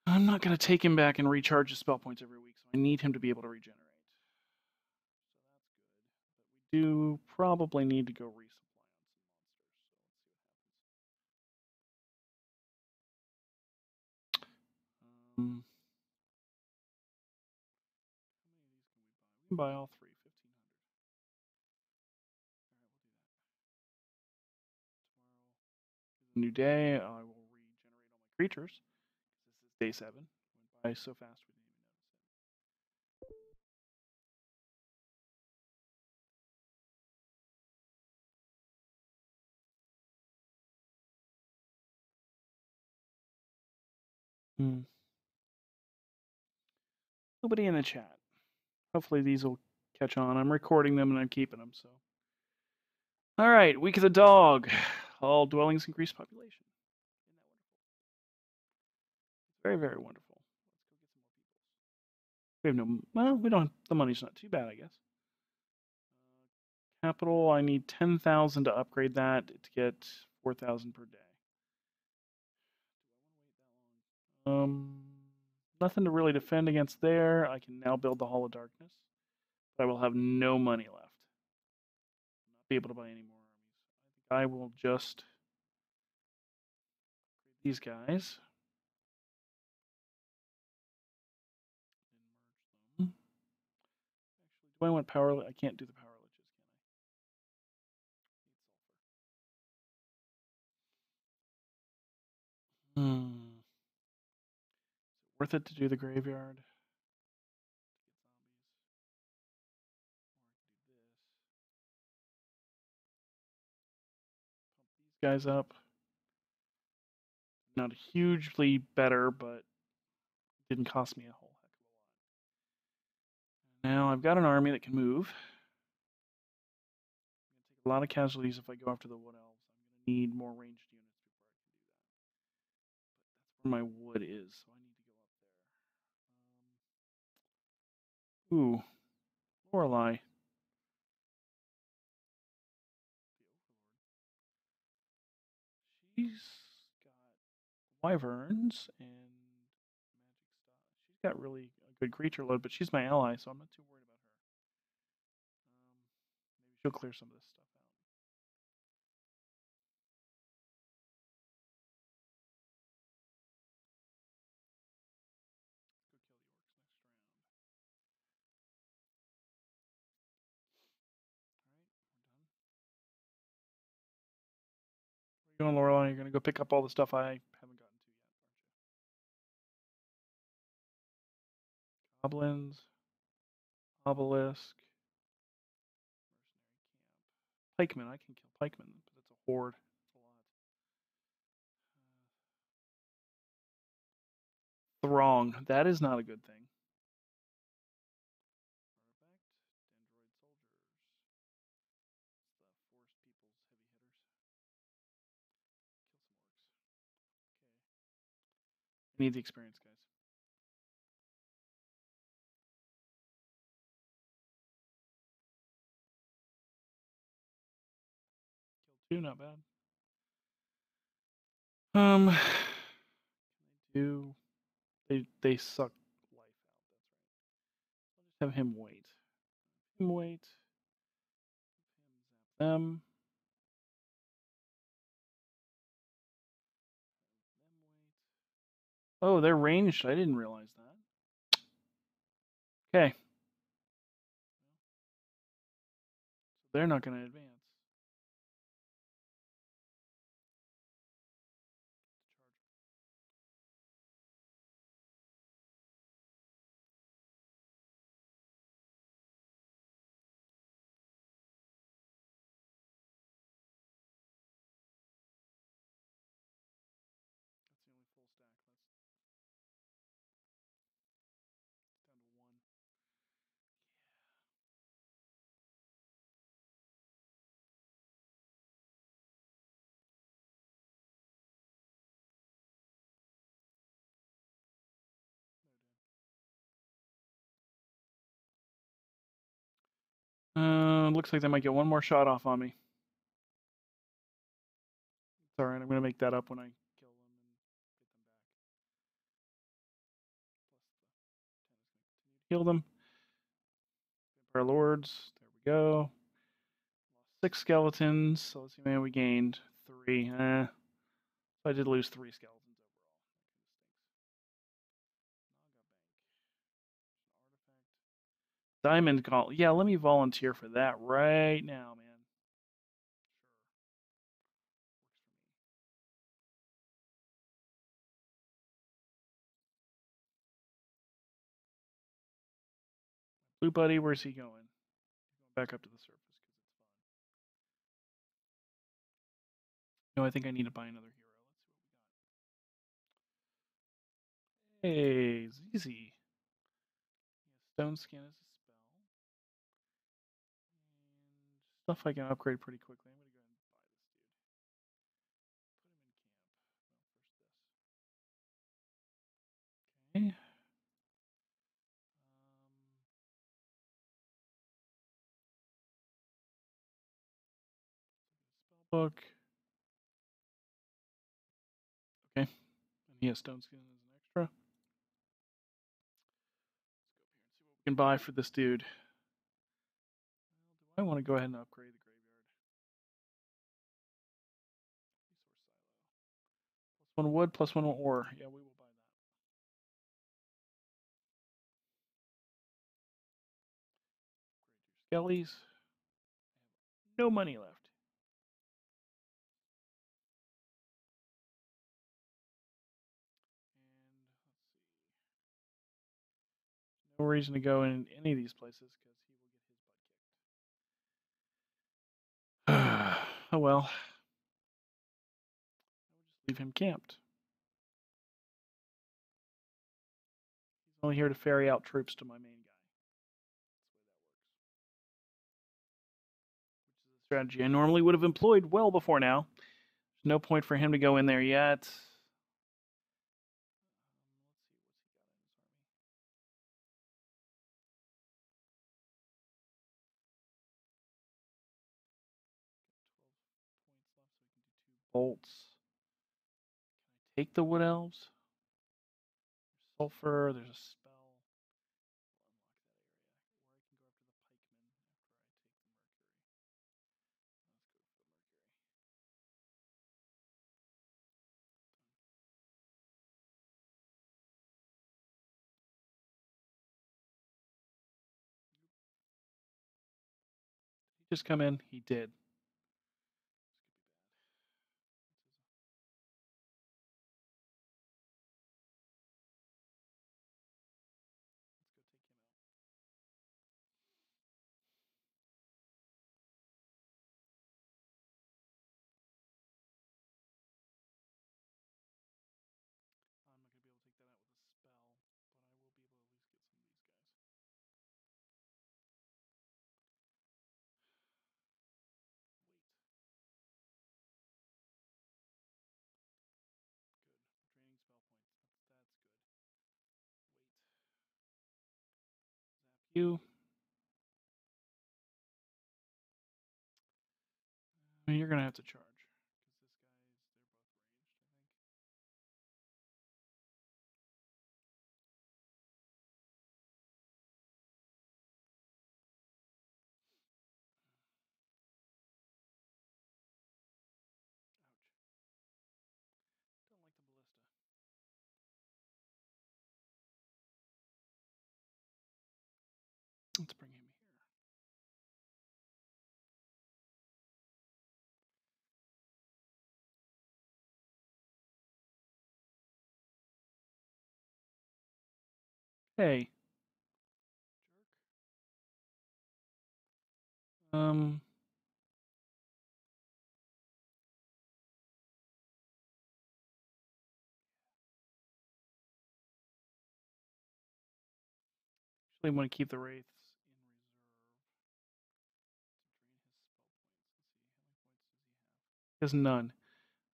combat. I'm not going to take him back and recharge his spell points every week, so I need him to be able to regenerate. So that's good. But we do probably need to go resupply on some monsters. So let's see what happens. We can buy all 3, 1,500. Tomorrow is a new day. I will regenerate all my creatures. This is day 7. Went by so fast we didn't even notice it. Nobody in the chat. Hopefully these will catch on. I'm recording them and I'm keeping them. So, all right, week of the dog. All dwellings increase population. Very, very wonderful. We have no. Well, we don't. The money's not too bad, I guess. Capital. I need 10,000 to upgrade that to get 4,000 per day. Um, nothing to really defend against there. I can now build the Hall of Darkness. But I will have no money left. Not be able to buy any more armies. I think I will just upgrade these guys. And merge them. Actually, do I want power? I can't do the power liches, can I? Is it worth it to do the graveyard? Guys up. Not hugely better, but didn't cost me a whole heck of a lot. Now I've got an army that can move. I'm going to take a lot of casualties if I go after the wood elves. I'm going to need more ranged units before I can do that. But that's where my wood is, so I need to go up there. Ooh, Lorelei. She's got wyverns and magic stuff. She's got really a good creature load, but she's my ally, so I'm not too worried about her. Maybe she'll clear some of this stuff out. Let's go kill the orcs next round. Alright, we're done. Where are you going, Lorelei? You're gonna go pick up all the stuff I haven't gotten to yet, aren't you? Goblins, obelisk, mercenary camp. Pikemen, I can kill pikemen, but it's a horde. It's a lot. Throng, that is not a good thing. Artifact, Dendroid soldiers. It's the forest people's heavy hitters. Kill some orcs. Okay. I need the experience, guys. Kill two, not bad. Do they suck life out? That's right. I'll just have him wait. Him wait. Him zap them. Oh, they're ranged. I didn't realize that. Okay. So they're not going to advance. Looks like they might get one more shot off on me. It's alright, I'm going to make that up when I kill them and get them back. Plus the 10 is going to continue to heal them. Vampire Lords, there we go. Lost 6 skeletons, so let's see how many we gained. 3. So I did lose 3 skeletons overall. Diamond Call. Yeah, let me volunteer for that right now, man. Blue Buddy, where's he going? He's going back up to the surface because it's fun. No, I think I need to buy another hero. Let's see what we got. Hey, ZZ. Stone Skin is a spell. stuff I can upgrade pretty quickly. I'm going to go ahead and buy this dude. Put him in camp. No, first this. Okay. Spellbook. Okay. And he has stone skin as an extra. Let's go up here and see what we can buy for this dude. Well, do I want to go ahead and upgrade the graveyard? Resource silo. +1 wood, +1 ore. Yeah, we will buy that. Upgrade your skellies. I have no money left. And let's see. No reason to go in any of these places because he will get his butt kicked. Oh well. I will just leave him camped. He's only here to ferry out troops to my main guy. That's the way that works. Which is a strategy I normally would have employed well before now. There's no point for him to go in there yet. Let's see, what's he got in his army? 12 points left, so we can do 2 bolts. Can I take the wood elves? There's sulfur, there's a spell. We'll go for the mercury. Let's go for the mercury. Did he just come in? He did. I'm not going to be able to take that out with a spell, but I will be able to at least get some of these guys. Wait. Draining spell points. That's good. You. You're going to have to charge. Ouch. Don't like the ballista. Let's bring him here. Hey. Jerk. Actually, I want to keep the wraiths in reserve to drain his spell points. Let's see, how many points does he have? He has none.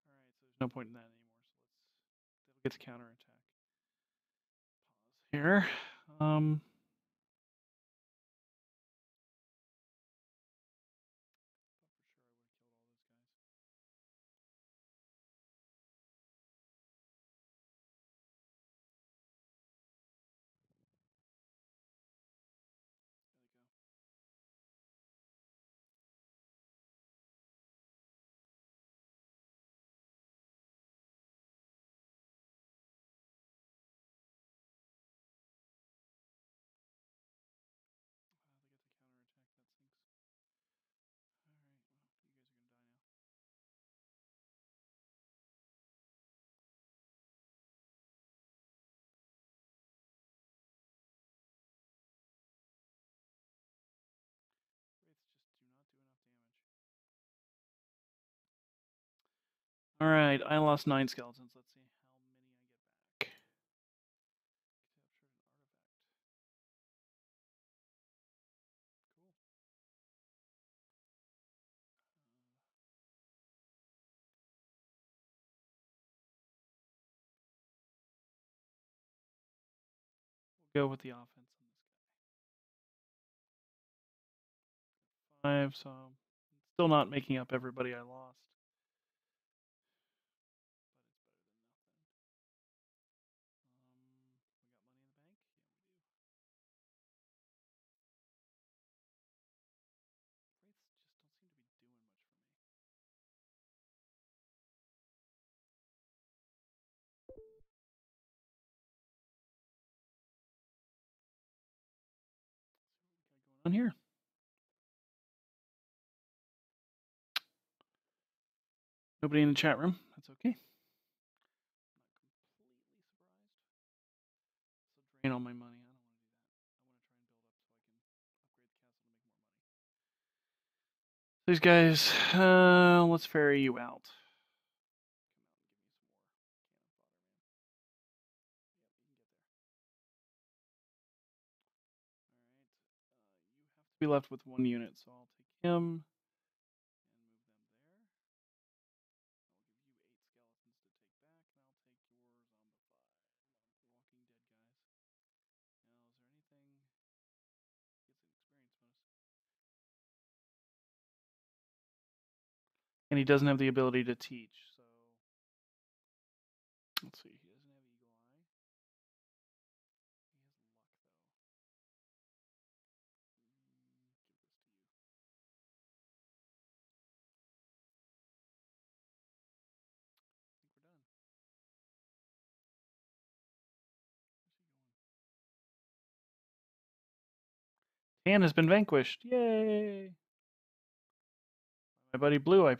All right, so there's no point in that anymore. So let's. Devil gets counterattack. Pause here. All right, I lost 9 skeletons. Let's see how many I get back. Go with the offense on this guy. 5, so still not making up everybody I lost. On here. Nobody in the chat room. That's okay. Drain all my money. I don't want to do that. I want to try and build up so I can upgrade the castle to make more money. These guys, let's ferry you out. Be left with 1 unit, so I'll take him. And he doesn't have the ability to teach, so let's see. He doesn't have Eagle Eye. He has luck, though. Tan has been vanquished. Yay! My buddy Blue, I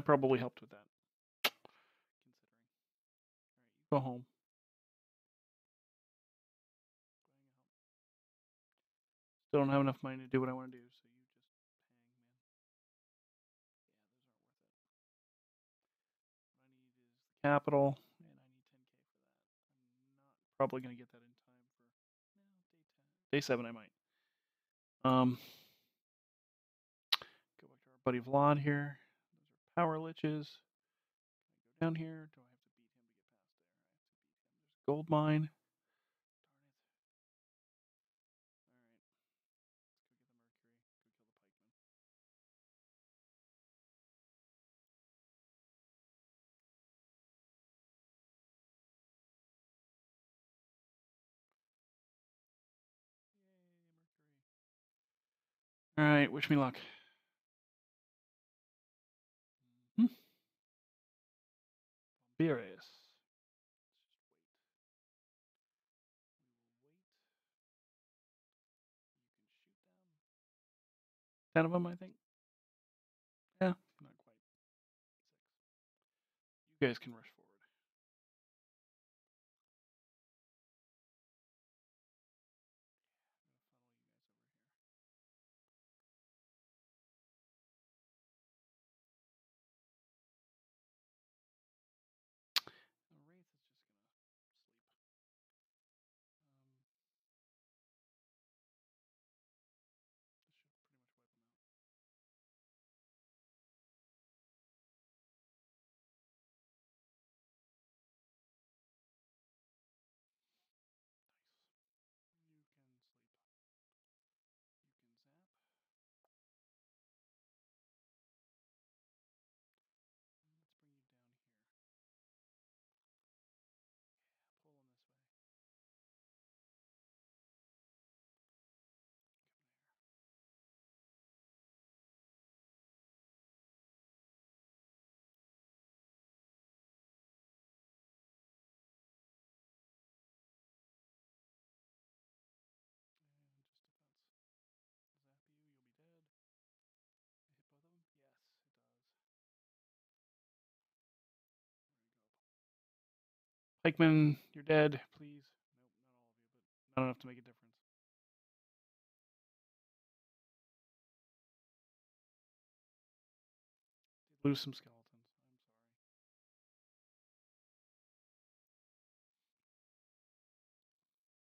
probably helped with that. Considering. Alright, you go home. Still don't have enough money to do what I want to do, so you just hang, man. Yeah, those aren't worth it. What I need is the capital, and I need 10k for that. I'm not probably going to get that in time for day 7. I might. Go back to our buddy Vlad here. Those are power liches. Can I go down here? Do I have to beat him to get past there? I have to beat him. There's gold mine. Darn it. All right, wish me luck. Beerus. 10 of them, I think. Yeah, not quite. 6. You guys can rush forward. Pikeman, you're dead, please. Nope, not all of you, but not enough to make a difference. Lose some skeletons. I'm sorry.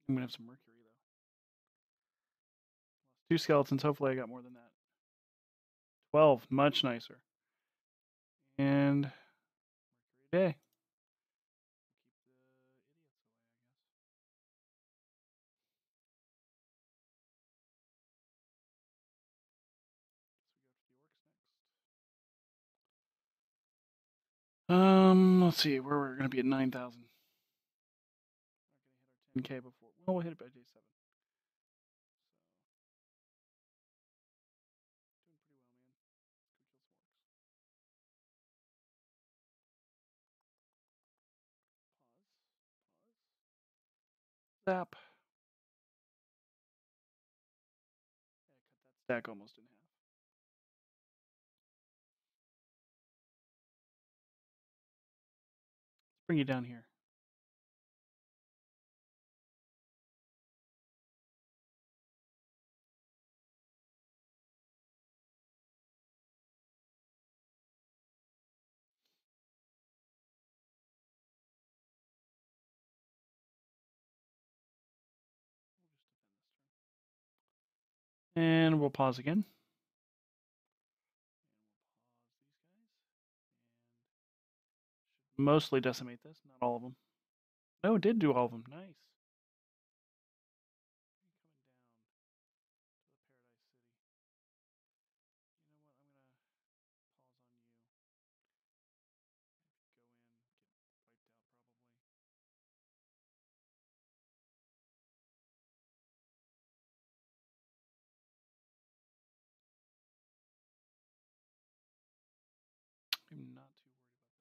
I'm gonna have some mercury though. Lost 2 skeletons. Hopefully, I got more than that. 12, much nicer. And mercury day. Let's see, where we're going to be at 9,000. Not going to hit our 10K before. Well, we'll hit it by day 7. So, doing pretty well, man. Let's go kill some orcs. Pause. Zap. Yeah, cut that stack almost in half. Let's bring you down here. And we'll pause again. Mostly decimate this, not all of them. No, it did do all of them. Nice. You know what? I'm not too worried about those guys.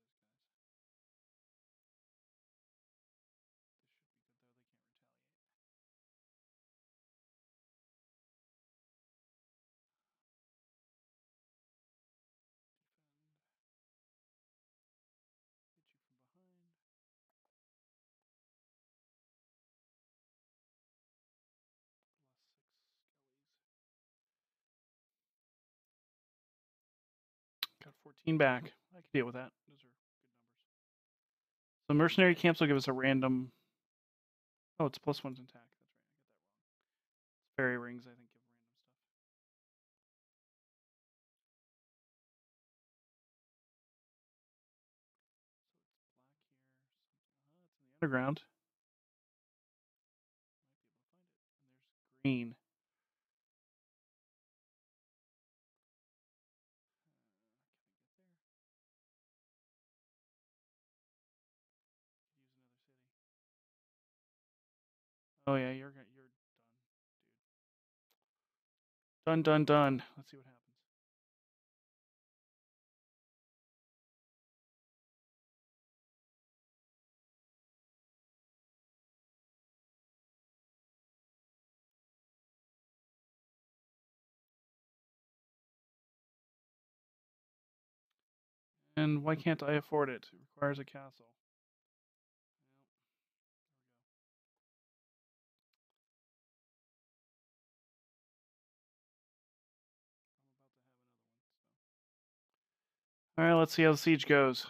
Got 14 back. I can deal with that. Those are good numbers. So mercenary camps will give us a random. Oh, it's +1's attack. That's right. I get that wrong. It's fairy rings, I think, give random stuff. So it's black here. It's in the underground. Might be able to find it. And there's green. Oh yeah, you're done, dude. Done. Let's see what happens. And why can't I afford it? It requires a castle. All right, let's see how the siege goes.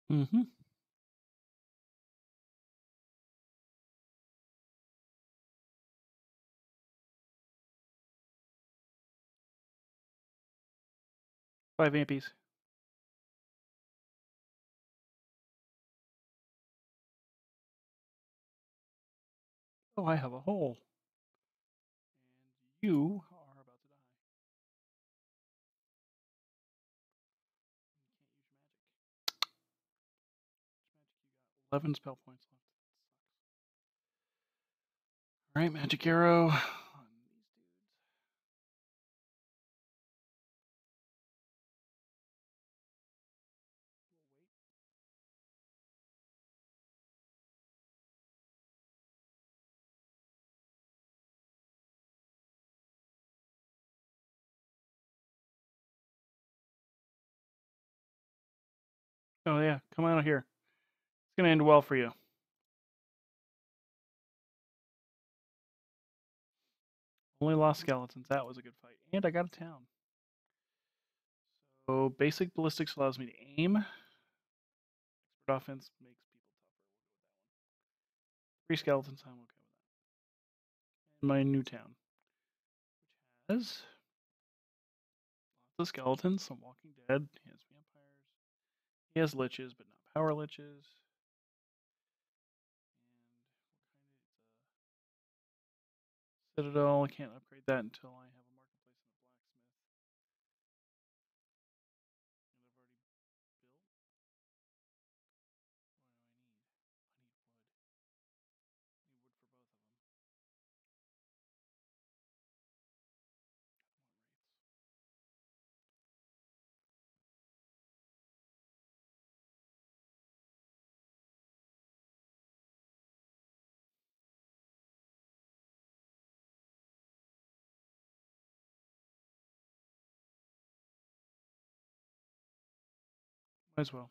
Mm-hmm. Five ampies. Oh, I have a hole. And you are about to die. You can't use magic. Which magic you got? 11 spell points left. Alright, magic arrow. Oh yeah, come out of here. It's gonna end well for you. Only lost skeletons. That was a good fight. And I got a town. So basic ballistics allows me to aim. Expert offense makes people tougher. We'll go with that one. 3 skeletons, I'm okay with that. And my new town, which has lots of skeletons, some Walking Dead. He has vampires. He has liches, but not power liches. And what kind of Citadel? I can't upgrade that until I have a marketplace and a blacksmith. And I've already built. What I need? Might as well.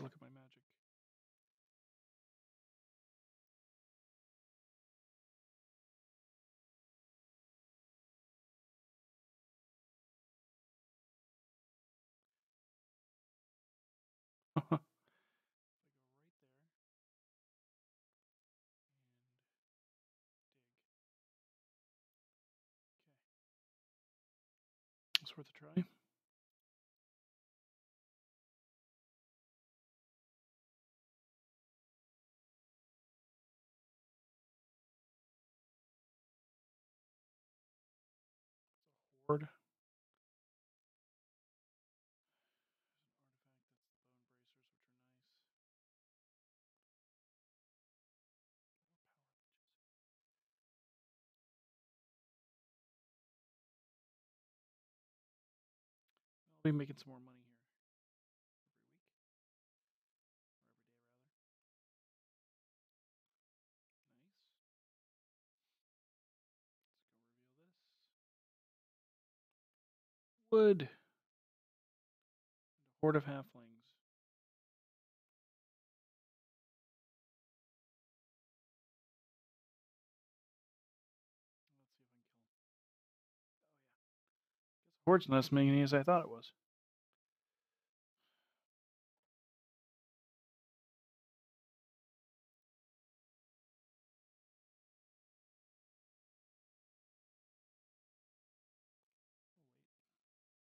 Look at my magic. I go right there. It's worth a try. Horde. I'll be making some more money here every day, rather. Nice. Let's go reveal this. Wood. Horde of halflings. Let's see if I can kill him. Oh yeah. Guess Horde's not as many as I thought it was.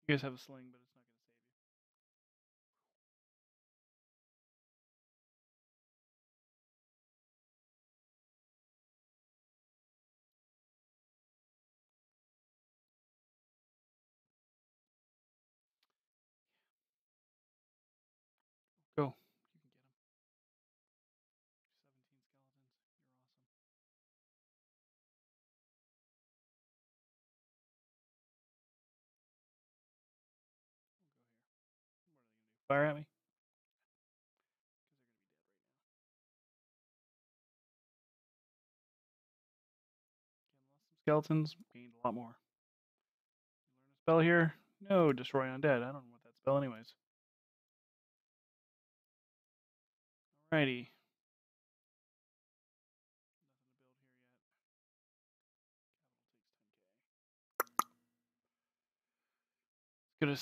You guys have a sling, but it's not going to save you. Go. You can get him. 17 skeletons. You're awesome. We'll go here. What are they going to do? Fire at me? Because they're going to be dead right now. Again, lost some skeletons. Gained a lot more. Learn a spell here. No, destroy undead. I don't know what that spell anyways. Alrighty. Nothing to build here yet. Capital takes 10k. Let's go to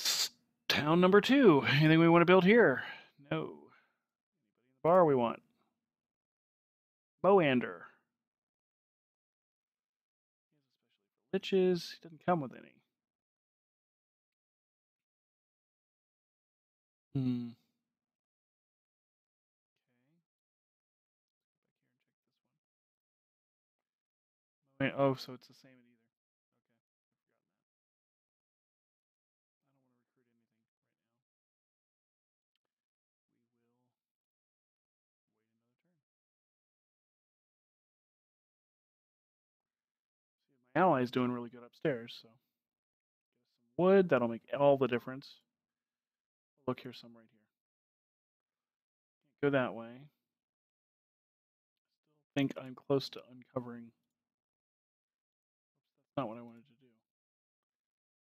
town number 2. Anything we want to build here? No. Anybody in the bar we want? Boander. He has a specialty for liches. He doesn't come with any. Hmm. Okay. Oh, so it's the same at either. Okay. I've forgotten that. I don't want to recruit anything right now. We will wait another turn. See, my ally's doing really good upstairs, so get some wood. That'll make all the difference. Look, here's some right here. Can't go that way. Still think I'm close to uncovering. Oops, that's not what I wanted to do. That's what I wanted to do. I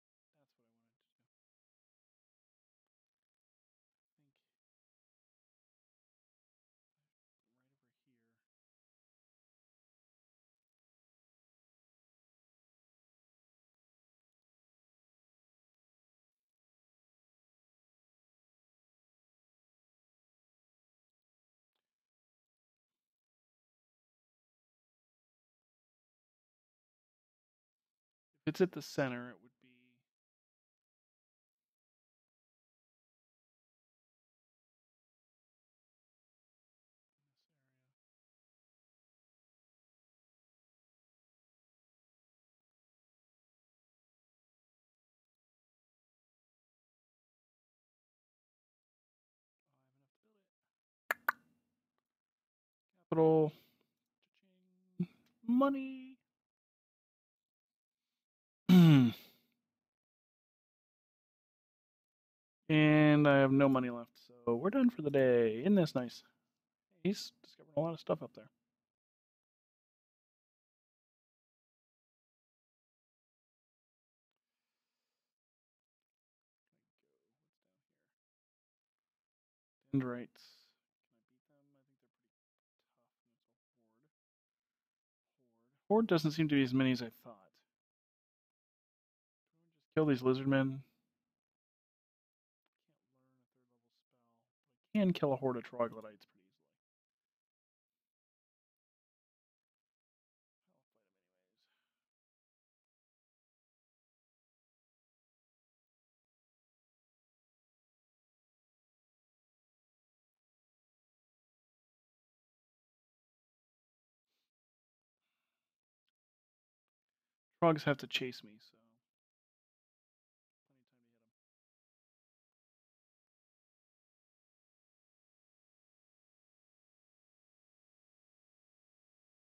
think right over here. If it's at the center, it would be capital money. And I have no money left, so we're done for the day. Isn't this nice? He's discovering a lot of stuff up there. Dendrites. Can I beat them? I think they're pretty tough. And it's a horde. Horde doesn't seem to be as many as I thought. Just kill these lizard men. Can't learn a 3rd level spell, but I can kill a horde of troglodytes pretty easily. Trogs have to chase me, so plenty of time to hit them. You guys can just rest.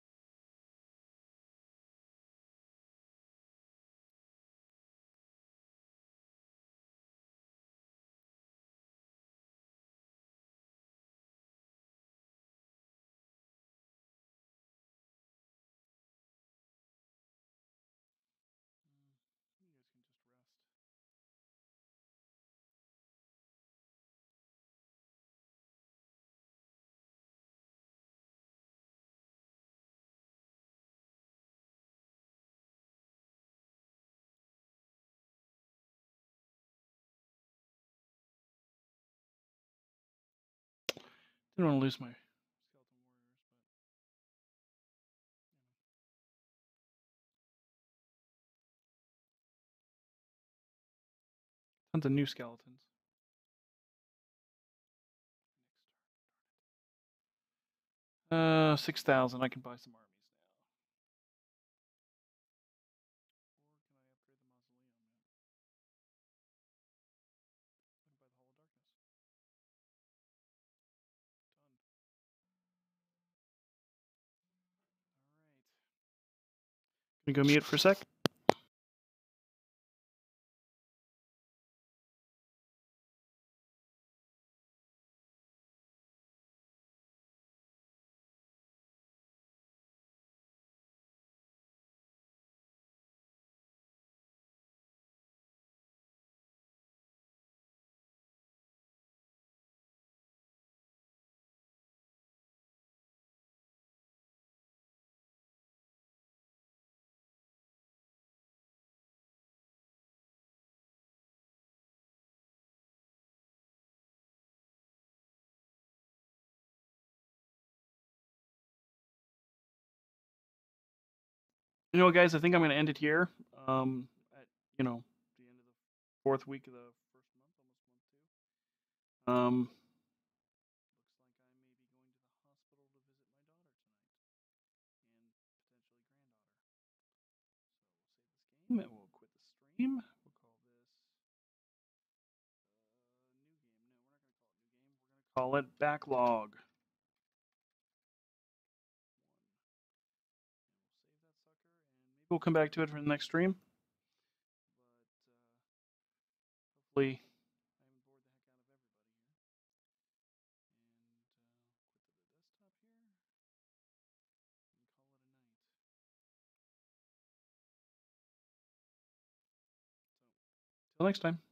Didn't want to lose my skeleton warriors, but tons of new skeletons. 6,000. I can buy some armies now. Or can I upgrade the mausoleum yet? I can buy the Hall of Darkness. Done. Alright. Gonna go mute for a sec. You know, guys, I think I'm gonna end it here. At the end of the 4th week of the 1st month, almost month 2. Looks like I may be going to the hospital to visit my daughter tonight, and potentially granddaughter. So we'll save this game and we'll quit the stream. We'll call this new game. No, we're not going to call it new game. We're going to call it Backlog. One. And we'll save that sucker, and maybe we'll come back to it for the next stream. But hopefully, I haven't bored the heck out of everybody here. And quit the desktop here. And call it a night. So, till next time.